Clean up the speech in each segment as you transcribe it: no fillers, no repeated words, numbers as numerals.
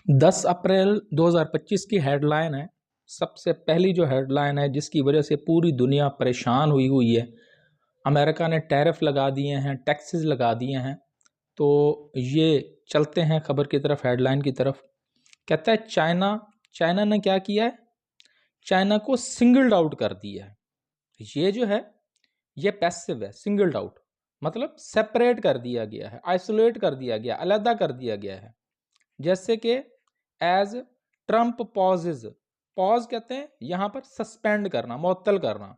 10 अप्रैल 2025 की हेडलाइन है। सबसे पहली जो हेडलाइन है जिसकी वजह से पूरी दुनिया परेशान हुई हुई है, अमेरिका ने टैरिफ लगा दिए हैं, टैक्सेस लगा दिए हैं। तो ये चलते हैं खबर की तरफ, हेडलाइन की तरफ। कहता है चाइना ने क्या किया है, चाइना को सिंगल्ड आउट कर दिया है। ये जो है ये पैसिव है। सिंगल्ड आउट मतलब सेपरेट कर दिया गया है, आइसोलेट कर दिया गया, अलग कर दिया गया है। जैसे कि एज ट्रंप पॉजेज, पॉज कहते हैं यहां पर सस्पेंड करना, मुअत्तल करना।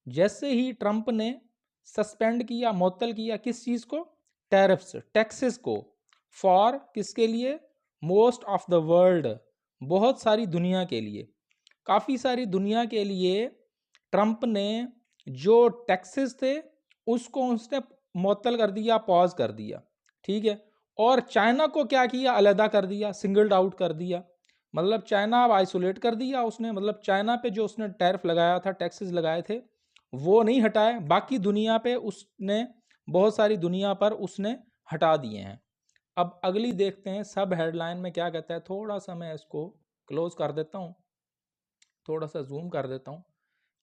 जैसे ही ट्रंप ने सस्पेंड किया, मुअत्तल किया किस चीज को, टैरिफ्स, टैक्सेस को। फॉर किसके लिए, मोस्ट ऑफ द वर्ल्ड, बहुत सारी दुनिया के लिए, काफी सारी दुनिया के लिए ट्रंप ने जो टैक्सेस थे उसको उसने मुअत्तल कर दिया, पॉज कर दिया। ठीक है। और चाइना को क्या किया, अलहदा कर दिया, सिंगल्ड आउट कर दिया। मतलब चाइना अब आइसोलेट कर दिया उसने। मतलब चाइना पे जो उसने टैरिफ लगाया था, टैक्सेस लगाए थे, वो नहीं हटाए। बाकी दुनिया पे उसने, बहुत सारी दुनिया पर उसने हटा दिए हैं। अब अगली देखते हैं सब हेडलाइन में क्या कहता है। थोड़ा सा मैं इसको क्लोज कर देता हूं, थोड़ा सा जूम कर देता हूं।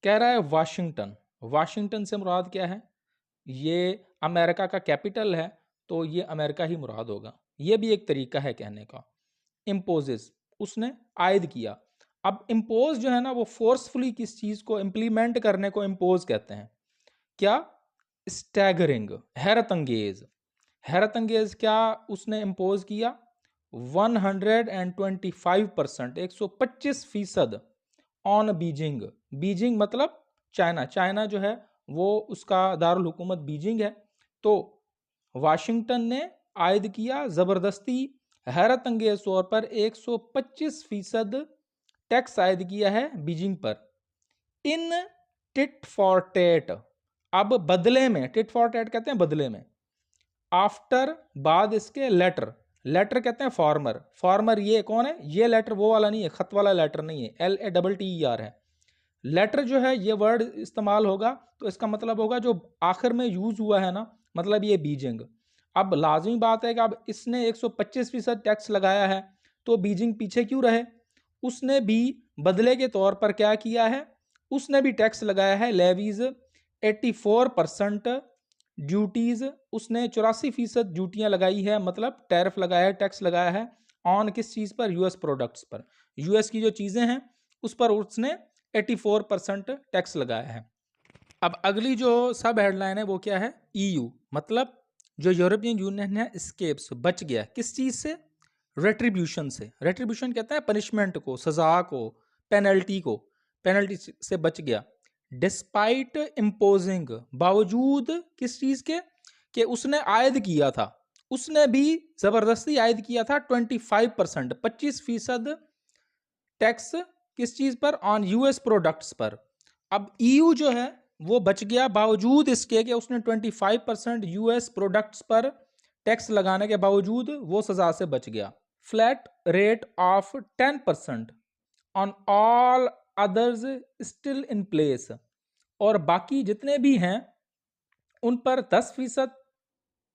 कह रहा है वाशिंगटन। वाशिंगटन से मुराद क्या है, ये अमेरिका का कैपिटल है, तो ये अमेरिका ही मुराद होगा। ये भी एक तरीका है कहने का। इम्पोजेस, उसने आयद किया। अब इम्पोज जो है ना, वो फोर्सफुली किस चीज को इम्प्लीमेंट करने को इम्पोज कहते हैं। क्या, स्टैगरिंग, हैरत अंगेज। हैरत अंगेज क्या उसने इम्पोज किया, 125%, 125% ऑन बीजिंग। बीजिंग मतलब चाइना, चाइना जो है वो उसका दारुल हुकूमत बीजिंग है। तो वाशिंगटन ने आयद किया जबरदस्ती, हैरत अंगेज तौर पर 125% टैक्स आयद किया है बीजिंग पर। इन टिट फॉर टेट, अब बदले में, टिट फॉर टेट कहते हैं बदले में। आफ्टर, बाद इसके लेटर, लेटर कहते हैं फॉर्मर। फॉर्मर ये कौन है, ये लेटर वो वाला नहीं है, खत वाला लेटर नहीं है, LATTER है। लेटर जो है ये वर्ड इस्तेमाल होगा तो इसका मतलब होगा जो आखिर में यूज हुआ है ना, मतलब ये बीजिंग। अब लाजमी बात है कि अब इसने 125% टैक्स लगाया है, तो बीजिंग पीछे क्यों रहे। उसने भी बदले के तौर पर क्या किया है, उसने भी टैक्स लगाया है, लेवीज 84%, ड्यूटीज उसने 84% ड्यूटियां लगाई है, मतलब टैरिफ लगाया है, टैक्स लगाया है। ऑन किस चीज पर, यूएस प्रोडक्ट्स पर, यूएस की जो चीजें हैं उस पर उसने 84% टैक्स लगाया है। अब अगली जो सब हेडलाइन है वो क्या है, EU, मतलब जो यूरोपियन यूनियन है, स्केप्स, बच गया किस चीज से, रेट्रीब्यूशन से। रेट्रीब्यूशन कहता है पनिशमेंट को, सजा को, पेनल्टी को, पेनल्टी से बच गया। डिस्पाइट इम्पोजिंग, बावजूद किस चीज के, कि उसने आयद किया था, उसने भी जबरदस्ती आयद किया था 25%, 25% टैक्स किस चीज पर, ऑन यूएस प्रोडक्ट्स पर। अब EU जो है वो बच गया बावजूद इसके कि उसने 25% यूएस प्रोडक्ट्स पर टैक्स लगाने के बावजूद वो सजा से बच गया। Flat rate of 10% on all others still in place, और बाकी जितने भी हैं उन पर 10%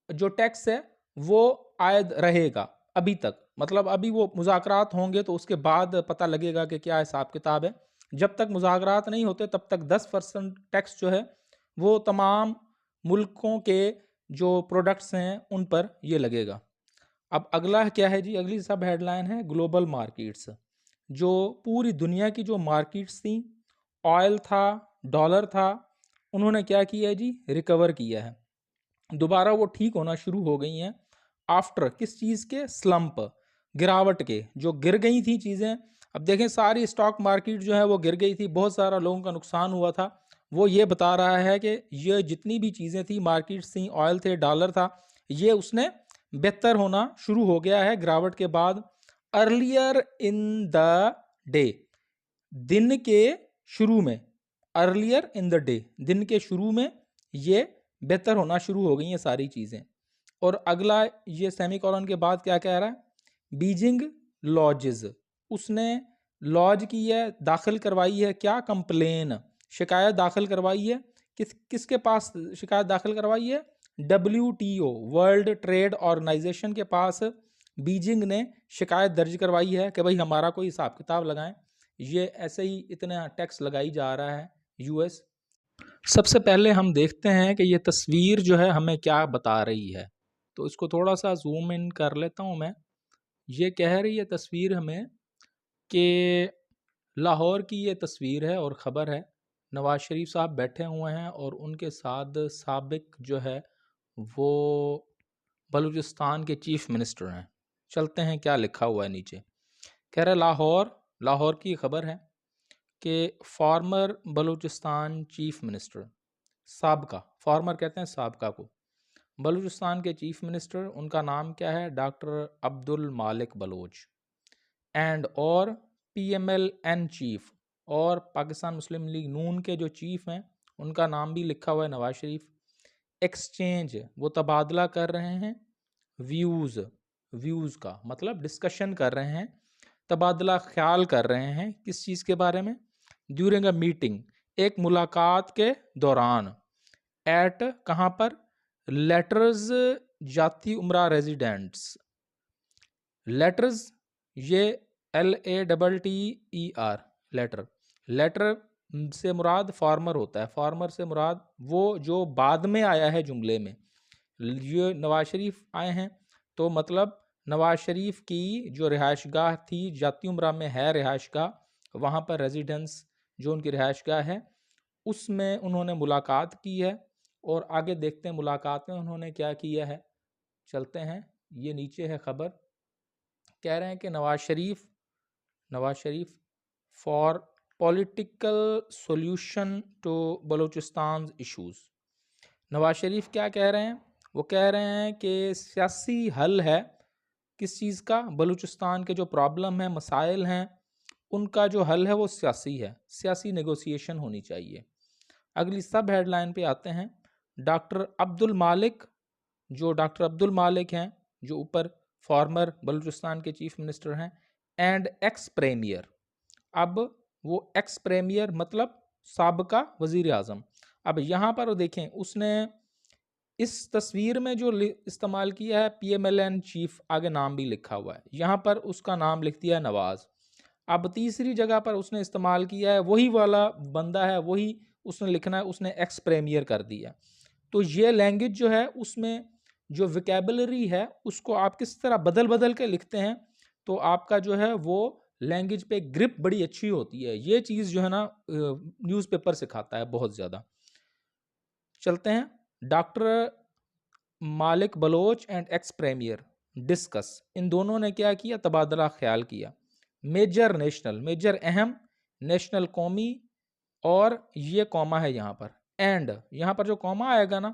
जो टैक्स है वो आयद रहेगा अभी तक। मतलब अभी वो मुज़ाकरात होंगे तो उसके बाद पता लगेगा कि क्या हिसाब किताब है। जब तक मुज़ाकरात नहीं होते तब तक 10% टैक्स जो है वो तमाम मुल्कों के जो प्रोडक्ट्स हैं उन पर ये लगेगा। अब अगला क्या है जी, अगली सब हेडलाइन है ग्लोबल मार्केट्स। जो पूरी दुनिया की जो मार्केट्स थी, ऑयल था, डॉलर था, उन्होंने क्या किया है जी, रिकवर किया है, दोबारा वो ठीक होना शुरू हो गई हैं। आफ्टर किस चीज़ के, स्लंप, गिरावट के, जो गिर गई थी चीज़ें। अब देखें सारी स्टॉक मार्केट जो है वो गिर गई थी, बहुत सारा लोगों का नुकसान हुआ था। वो ये बता रहा है कि ये जितनी भी चीज़ें थी, मार्केट्स थी, ऑयल थे, डॉलर था, ये उसने बेहतर होना शुरू हो गया है गिरावट के बाद। अर्लियर इन द डे, दिन के शुरू में, अर्लियर इन द डे, दिन के शुरू में ये बेहतर होना शुरू हो गई हैं सारी चीज़ें। और अगला ये सेमीकोलन के बाद क्या कह रहा है, बीजिंग लॉजेस, उसने लॉज की है, दाखिल करवाई है, क्या, कंप्लेन, शिकायत दाखिल करवाई है। किसके पास शिकायत दाखिल करवाई है, WTO, वर्ल्ड ट्रेड ऑर्गेनाइजेशन के पास बीजिंग ने शिकायत दर्ज करवाई है कि भाई हमारा कोई हिसाब किताब लगाएं, ये ऐसे ही इतना टैक्स लगाई जा रहा है यूएस। सबसे पहले हम देखते हैं कि ये तस्वीर जो है हमें क्या बता रही है। तो इसको थोड़ा सा जूम इन कर लेता हूँ मैं। ये कह रही है तस्वीर हमें कि लाहौर की ये तस्वीर है और ख़बर है, नवाज़ शरीफ साहब बैठे हुए हैं और उनके साथ साबिक जो है वो बलूचिस्तान के चीफ़ मिनिस्टर हैं। चलते हैं क्या लिखा हुआ है नीचे। कह रहे लाहौर की खबर है कि फॉर्मर बलूचिस्तान चीफ़ मिनिस्टर, साबका, फॉर्मर कहते हैं साबका को, बलूचिस्तान के चीफ़ मिनिस्टर, उनका नाम क्या है, डॉक्टर अब्दुल मालिक बलोच, एंड और पीएमएल-एन चीफ और पाकिस्तान मुस्लिम लीग नून के जो चीफ हैं उनका नाम भी लिखा हुआ है नवाज शरीफ। एक्सचेंज, वो तबादला कर रहे हैं, व्यूज़, व्यूज़ का मतलब डिस्कशन कर रहे हैं, तबादला ख्याल कर रहे हैं किस चीज़ के बारे में, ड्यूरिंग अ मीटिंग, एक मुलाकात के दौरान, एट कहाँ पर, लेटर्स जाती उमरा रेजिडेंट्स, लेटर्स ये LATTER, लेटर, लेटर से मुराद फार्मर होता है, फार्मर से मुराद वो जो बाद में आया है जुमले में। ये नवाज शरीफ आए हैं तो मतलब नवाज शरीफ की जो रिहाइशगाह थी जाती उमरा में है रिहाइशगाह, वहाँ पर रेजिडेंस जो उनकी रिहाइशगाह है उसमें उन्होंने मुलाकात की है। और आगे देखते हैं मुलाकात में उन्होंने क्या किया है। चलते हैं, ये नीचे है खबर। कह रहे हैं कि Nawaz Sharif for political solution to Balochistan issues. Nawaz Sharif क्या कह रहे हैं, वो कह रहे हैं कि सियासी हल है किस चीज़ का, बलूचिस्तान के जो प्रॉब्लम है, मसाइल हैं, उनका जो हल है वो सियासी है, सियासी नेगोशिएशन होनी चाहिए। अगली सब हेडलाइन पे आते हैं। डॉक्टर अब्दुल मालिक, जो डॉक्टर अब्दुल मालिक हैं जो ऊपर फॉर्मर बलूचिस्तान के चीफ मिनिस्टर हैं, एंड एक्स प्रीमियर, अब वो एक्स प्रीमियर मतलब साबका वजीर आज़म। अब यहाँ पर देखें उसने इस तस्वीर में जो इस्तेमाल किया है PMLN चीफ, आगे नाम भी लिखा हुआ है, यहाँ पर उसका नाम लिख दिया है नवाज। अब तीसरी जगह पर उसने इस्तेमाल किया है वही वाला बंदा है, वही उसने लिखना है, उसने एक्स प्रीमियर कर दिया। तो ये लैंग्वेज जो है उसमें जो विकेबलरी है उसको आप किस तरह बदल बदल के लिखते हैं तो आपका जो है वो लैंग्वेज पे ग्रिप बड़ी अच्छी होती है। ये चीज़ जो है ना न्यूज़पेपर सिखाता है बहुत ज़्यादा। चलते हैं, doctor Malik Baloch and ex premier discuss, इन दोनों ने क्या किया, तबादला ख्याल किया। मेजर नेशनल, मेजर अहम, नेशनल कौमी, और ये कॉमा है यहाँ पर, एंड यहाँ पर जो कॉमा आएगा ना,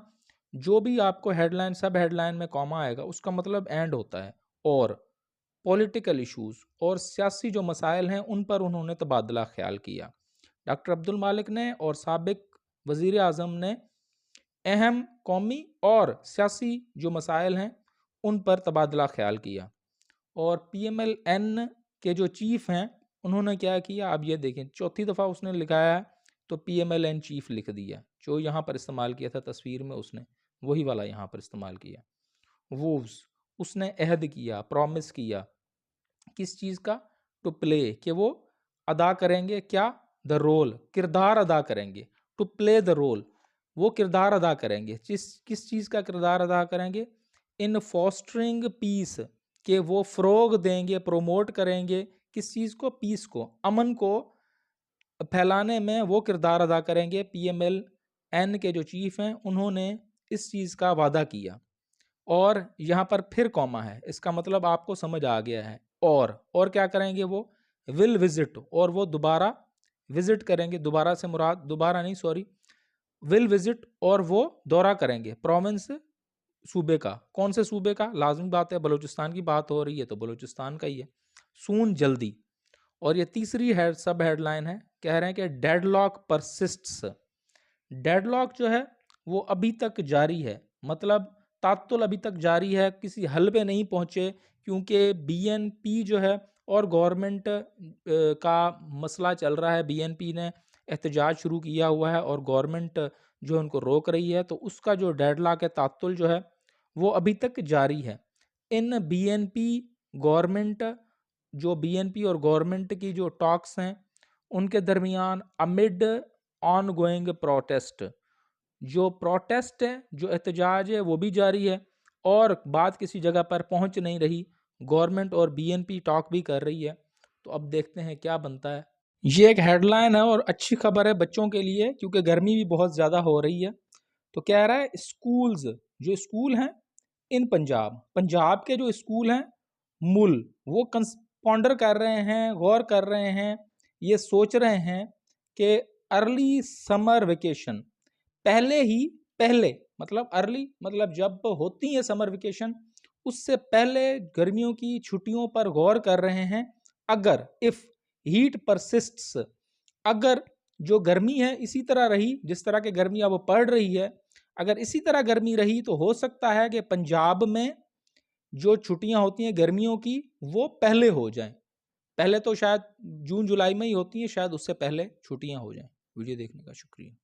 जो भी आपको हेडलाइन सब हेडलाइन में कॉमा आएगा उसका मतलब एंड होता है। और पॉलिटिकल इश्यूज और सियासी जो मसाइल हैं उन पर उन्होंने तबादला ख्याल किया। डॉक्टर अब्दुल मालिक ने और साबिक वज़ीर आज़म ने अहम कौमी और सियासी जो मसाइल हैं उन पर तबादला ख्याल किया। और PMLN के जो चीफ़ हैं उन्होंने क्या किया, अब ये देखें चौथी दफ़ा उसने लिखाया है तो PMLN चीफ़ लिख दिया, जो यहाँ पर इस्तेमाल किया था तस्वीर में उसने वही वाला यहाँ पर इस्तेमाल किया। वूव्स, उसने अहद किया, प्रॉमिस किया किस चीज़ का, टू प्ले, कि वो अदा करेंगे क्या, द रोल, किरदार अदा करेंगे, टू प्ले द रोल, वो किरदार अदा करेंगे, किस चीज़ का किरदार अदा करेंगे, इन फॉस्टरिंग पीस, कि वो फ़रोग देंगे, प्रोमोट करेंगे किस चीज़ को, पीस को, अमन को फैलाने में वो किरदार अदा करेंगे। PMLN के जो चीफ़ हैं उन्होंने इस चीज़ का वादा किया। और यहाँ पर फिर कॉमा है, इसका मतलब आपको समझ आ गया है। और क्या करेंगे वो, विल विजिट, और वो दोबारा विजिट करेंगे, दोबारा से मुराद दोबारा नहीं सॉरी, विल विजिट, और वो दौरा करेंगे प्रोविंस, सूबे का, कौन से सूबे का, लाजमी बात है बलूचिस्तान की बात हो रही है तो बलूचिस्तान का ही है, सून, जल्दी। और ये तीसरी सब हेडलाइन है, कह रहे हैं कि डेडलॉक परसिस्ट्स, डेडलॉक जो है वो अभी तक जारी है, मतलब तात्तुल अभी तक जारी है, किसी हल पे नहीं पहुंचे, क्योंकि BNP जो है और गवर्नमेंट का मसला चल रहा है, BNP ने एहतजाज शुरू किया हुआ है और गवर्नमेंट जो उनको रोक रही है, तो उसका जो डेडलॉक है, तात्तुल जो है वो अभी तक जारी है। इन BNP गवर्नमेंट जो बीएनपी और गवर्नमेंट की जो टॉक्स हैं उनके दरमियान अमिड ऑन गोइंग प्रोटेस्ट, जो प्रोटेस्ट है, जो एहतजाज है, वो भी जारी है और बात किसी जगह पर पहुंच नहीं रही। गवर्नमेंट और बीएनपी टॉक भी कर रही है। तो अब देखते हैं क्या बनता है। ये एक हेडलाइन है और अच्छी खबर है बच्चों के लिए, क्योंकि गर्मी भी बहुत ज़्यादा हो रही है। तो कह रहा है स्कूल्स, जो स्कूल हैं इन पंजाब के जो स्कूल हैं मूल, वो कंस्पॉन्डर कर रहे हैं, गौर कर रहे हैं, ये सोच रहे हैं कि अर्ली समर वेकेशन पहले मतलब अर्ली मतलब जब होती है समर वेकेशन उससे पहले गर्मियों की छुट्टियों पर गौर कर रहे हैं। अगर इफ हीट परसिस्ट्स, अगर जो गर्मी है इसी तरह रही, जिस तरह की गर्मी अब पड़ रही है, अगर इसी तरह गर्मी रही तो हो सकता है कि पंजाब में जो छुट्टियां होती हैं गर्मियों की वो पहले हो जाएं। पहले तो शायद जून जुलाई में ही होती हैं, शायद उससे पहले छुट्टियां हो जाएं। वीडियो देखने का शुक्रिया।